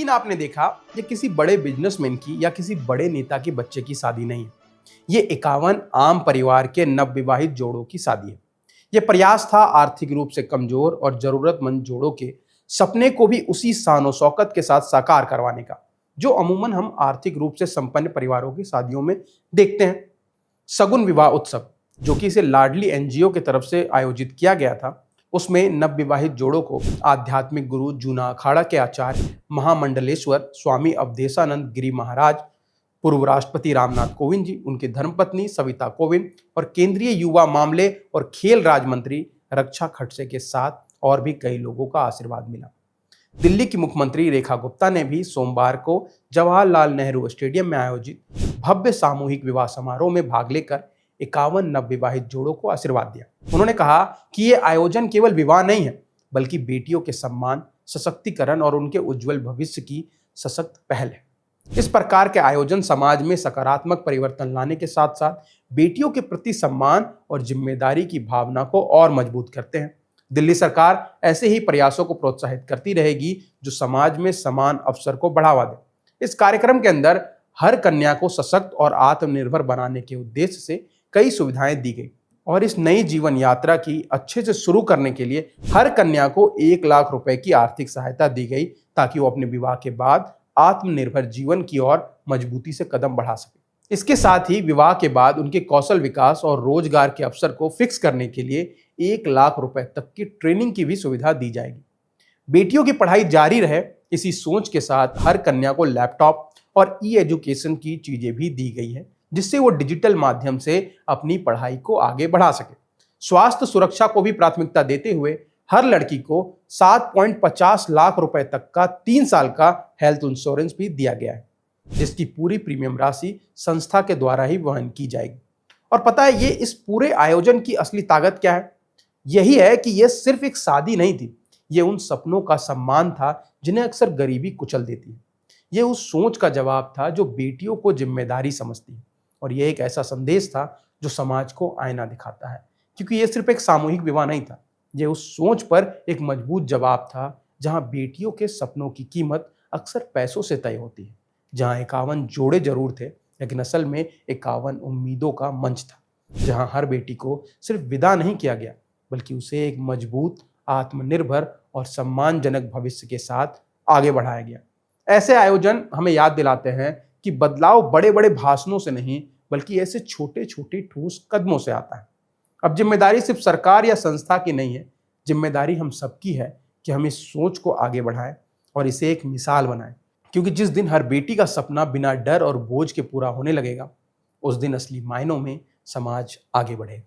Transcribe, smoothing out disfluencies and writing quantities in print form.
Scene आपने देखा, ये किसी बड़े बिजनेसमैन की या किसी बड़े नेता के बच्चे की शादी नहीं है। ये 51 आम परिवार के नवविवाहित जोड़ों की शादी है। ये प्रयास था आर्थिक रूप से कमजोर और जरूरतमंद जोड़ों के सपने को भी उसी शान शौकत के साथ साकार करवाने का, जो अमूमन हम आर्थिक रूप से संपन्न परिवारों की शादियों में देखते हैं। सगुन विवाह उत्सव, जो कि इसे लाडली एनजीओ की तरफ से आयोजित किया गया था, उसमें नवविवाहित जोड़ों को आध्यात्मिक गुरु जूना अखाड़ा के आचार्य महामंडलेश्वर स्वामी अवधेशानंद गिरी महाराज, पूर्व राष्ट्रपति रामनाथ कोविंद जी, उनकी धर्मपत्नी सविता कोविंद और केंद्रीय युवा मामले और खेल राज्य मंत्री रक्षा खड़से के साथ और भी कई लोगों का आशीर्वाद मिला। दिल्ली की मुख्यमंत्री रेखा गुप्ता ने भी सोमवार को जवाहरलाल नेहरू स्टेडियम में आयोजित भव्य सामूहिक विवाह समारोह में भाग लेकर 51 नवविवाहित जोड़ों को आशीर्वाद दिया। उन्होंने कहा कि ये आयोजन केवल विवाह नहीं है, बल्कि बेटियों के सम्मान, सशक्तिकरण और उनके उज्जवल भविष्य की सशक्त पहल है। इस प्रकार के आयोजन समाज में सकारात्मक परिवर्तन लाने के साथ साथ बेटियों के प्रति सम्मान और जिम्मेदारी की भावना को और मजबूत करते हैं। दिल्ली सरकार ऐसे ही प्रयासों को प्रोत्साहित करती रहेगी, जो समाज में समान अवसर को बढ़ावा दे। इस कार्यक्रम के अंदर हर कन्या को सशक्त और आत्मनिर्भर बनाने के उद्देश्य से कई सुविधाएं दी गई और इस नई जीवन यात्रा की अच्छे से शुरू करने के लिए हर कन्या को 1 लाख रुपए की आर्थिक सहायता दी गई, ताकि वो अपने विवाह के बाद आत्मनिर्भर जीवन की ओर मजबूती से कदम बढ़ा सके। इसके साथ ही विवाह के बाद उनके कौशल विकास और रोजगार के अवसर को फिक्स करने के लिए 1 लाख रुपए तक की ट्रेनिंग की भी सुविधा दी जाएगी। बेटियों की पढ़ाई जारी रहे, इसी सोच के साथ हर कन्या को लैपटॉप और ई-एजुकेशन की चीजें भी दी गई है, जिससे वो डिजिटल माध्यम से अपनी पढ़ाई को आगे बढ़ा सके। स्वास्थ्य सुरक्षा को भी प्राथमिकता देते हुए हर लड़की को 7.50 लाख रुपए तक का 3 साल का हेल्थ इंश्योरेंस भी दिया गया है, जिसकी पूरी प्रीमियम राशि संस्था के द्वारा ही वहन की जाएगी। और पता है ये इस पूरे आयोजन की असली ताकत क्या है? यही है कि यह सिर्फ एक शादी नहीं थी, ये उन सपनों का सम्मान था जिन्हें अक्सर गरीबी कुचल देती है। ये उस सोच का जवाब था जो बेटियों को जिम्मेदारी समझती है, और यह एक ऐसा संदेश था जो समाज को आईना दिखाता है, क्योंकि यह सिर्फ एक सामूहिक विवाह नहीं था, यह उस सोच पर एक मजबूत जवाब था जहां बेटियों के सपनों की कीमत अक्सर पैसों से तय होती है, जहां 51 जोड़े जरूर थे, लेकिन असल में 51 उम्मीदों का मंच था, जहां हर बेटी को सिर्फ विदा नहीं किया गया, बल्कि उसे एक मजबूत, आत्मनिर्भर और सम्मानजनक भविष्य के साथ आगे बढ़ाया गया। ऐसे आयोजन हमें याद दिलाते हैं कि बदलाव बड़े बड़े भाषणों से नहीं, बल्कि ऐसे छोटे छोटे ठोस कदमों से आता है। अब जिम्मेदारी सिर्फ सरकार या संस्था की नहीं है, जिम्मेदारी हम सबकी है कि हम इस सोच को आगे बढ़ाएं और इसे एक मिसाल बनाएं, क्योंकि जिस दिन हर बेटी का सपना बिना डर और बोझ के पूरा होने लगेगा, उस दिन असली मायनों में समाज आगे बढ़ेगा।